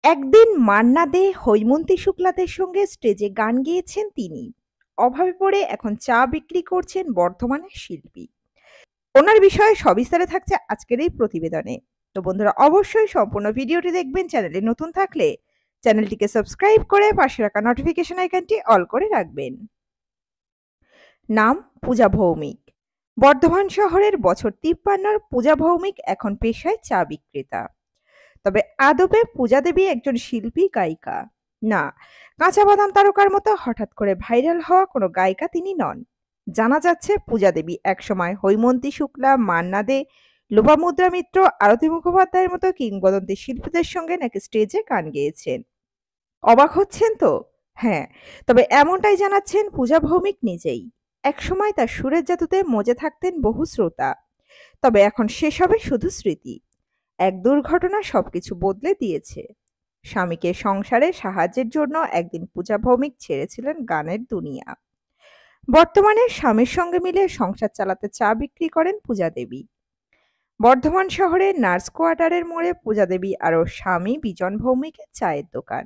একদিন মান্না দে, হৈমন্তী শুক্লাদের সঙ্গে স্টেজে গান গেয়েছেন তিনি। অভাবে পড়ে এখন চা বিক্রি করছেন বর্ধমানের শিল্পী। ওনার বিষয়ে সবিস্তারে থাকছে আজকের এই প্রতিবেদনে। তো বন্ধুরা, অবশ্যই সম্পূর্ণ ভিডিওটি দেখবেন। চ্যানেলে নতুন থাকলে চ্যানেলটিকে সাবস্ক্রাইব করে পাশে রাখা নোটিফিকেশন আইকনটি অল করে রাখবেন। নাম পূজা ভৌমিক। বর্ধমান শহরের বছর 53 পূজা ভৌমিক এখন পেশায় চা বিক্রেতা। তবে আদপে পূজা দেবী একজন শিল্পী গায়িকা না। কাঁচা বাদাম তারকার মতো হঠাৎ করে ভাইরাল হওয়া কোনো গায়িকা তিনি নন। জানা যাচ্ছে পূজা দেবী একসময় হৈমন্তী শুক্লা, মান্না দে, লোপামুদ্রা মিত্র, আরতি মুখোপাধ্যায়ের মতো কিংবদন্তি শিল্পীদের সঙ্গে নাকি স্টেজে গান গেয়েছেন। অবাক হচ্ছেন তো? হ্যাঁ, তবে এমনটাই জানাচ্ছেন পূজা ভৌমিক নিজেই। একসময় তার সুরের জাদুতে মজে থাকতেন বহু শ্রোতা। তবে এখন সেসবে শুধু স্মৃতি। এক দুর্ঘটনা সবকিছু বদলে দিয়েছে। স্বামীকে সংসারে সাহায্যের জন্য একদিন পূজা ভৌমিক ছেড়েছিলেন গানের দুনিয়া। বর্তমানে স্বামীর সঙ্গে মিলে সংসার চালাতে চা বিক্রি করেন পূজা দেবী। বর্ধমান শহরের নার্স কোয়ার্টারের মোড়ে পূজা দেবী আর ওর স্বামী বিজন ভৌমিকের চায়ের দোকান।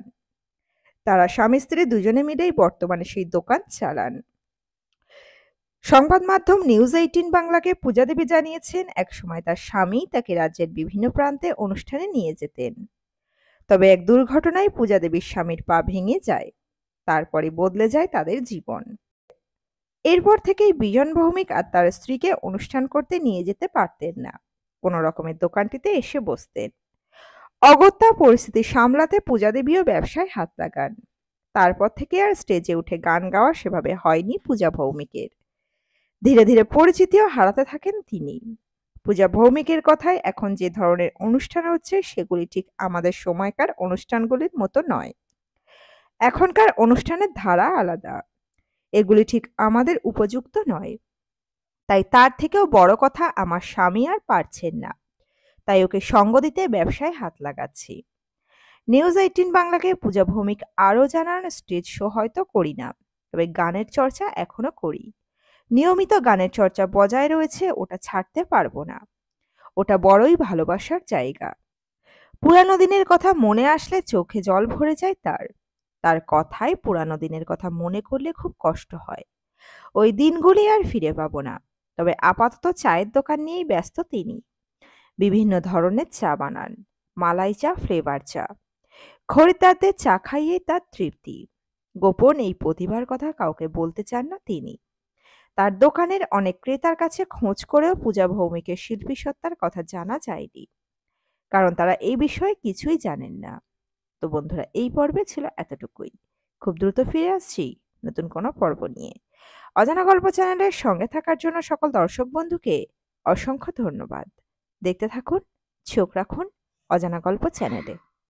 তারা স্বামী স্ত্রী দুজনে মিলেই বর্তমানে সেই দোকান চালান। সংবাদ মাধ্যম নিউজ 18 বাংলাকে পূজা দেবী জানিয়েছেন, একসময় তার স্বামী তাকে রাজ্যের বিভিন্ন প্রান্তে অনুষ্ঠানে নিয়ে যেতেন। তবে এক দুর্ঘটনায় পূজা দেবীর স্বামীর পা ভেঙে যায়। তারপরে বদলে যায় তাদের জীবন। এরপর থেকেই বিজন ভৌমিক আর তার স্ত্রীকে অনুষ্ঠান করতে নিয়ে যেতে পারতেন না। কোনো রকমের দোকানটিতে এসে বসতেন। অগত্যা পরিস্থিতি সামলাতে পূজা দেবীও ব্যবসায় হাত লাগান। তারপর থেকে আর স্টেজে উঠে গান গাওয়া সেভাবে হয়নি পূজা ভৌমিকের। ধীরে ধীরে পরিচিতিও হারাতে থাকেন তিনি। পূজা ভৌমিকের কথায়, এখন যে ধরনের অনুষ্ঠান হচ্ছে সেগুলি ঠিক আমাদের সময়কার অনুষ্ঠানগুলির মতো নয়। এখনকার অনুষ্ঠানের ধারা আলাদা। এগুলি ঠিক আমাদের উপযুক্ত নয়। তাই তার থেকেও বড় কথা, আমার স্বামী আর পারছেন না। তাই ওকে সঙ্গ দিতে ব্যবসায় হাত লাগাচ্ছি। নিউজ 18 বাংলাকে পূজা ভৌমিক আরও জানান, স্টেজ শো হয়তো করি না, তবে গানের চর্চা এখনো করি। নিয়মিত গানের চর্চা বজায় রয়েছে, ওটা ছাড়তে পারবো না। ওটা বড়ই ভালোবাসার জায়গা। পুরানো দিনের কথা মনে আসলে চোখে জল ভরে যায় তার। তার কথায় পুরানো দিনের কথা মনে করলে খুব কষ্ট হয়। ওই দিনগুলি আর ফিরে পাবো না। তবে আপাতত চায়ের দোকান নিয়েই ব্যস্ত তিনি। বিভিন্ন ধরনের চা বানান। মালাই চা, ফ্লেভার চা। খরিদ্দারদের চা খাইয়ে তার তৃপ্তি। গোপন এই প্রতিভার কথা কাউকে বলতে চান না তিনি। তার দোকানের অনেক ক্রেতার কাছে খোঁজ করেও পূজা ভৌমিকের শিল্পী সত্তার কথা জানা যায়নি, কারণ তারা এই বিষয়ে কিছুই জানেন না। তো বন্ধুরা, এই পর্বে ছিল এতটুকুই। খুব দ্রুত ফিরে আসছি নতুন কোনো পর্ব নিয়ে। অজানা গল্প চ্যানেলের সঙ্গে থাকার জন্য সকল দর্শক বন্ধুকে অসংখ্য ধন্যবাদ। দেখতে থাকুন, চোখ রাখুন অজানা গল্প চ্যানেলে।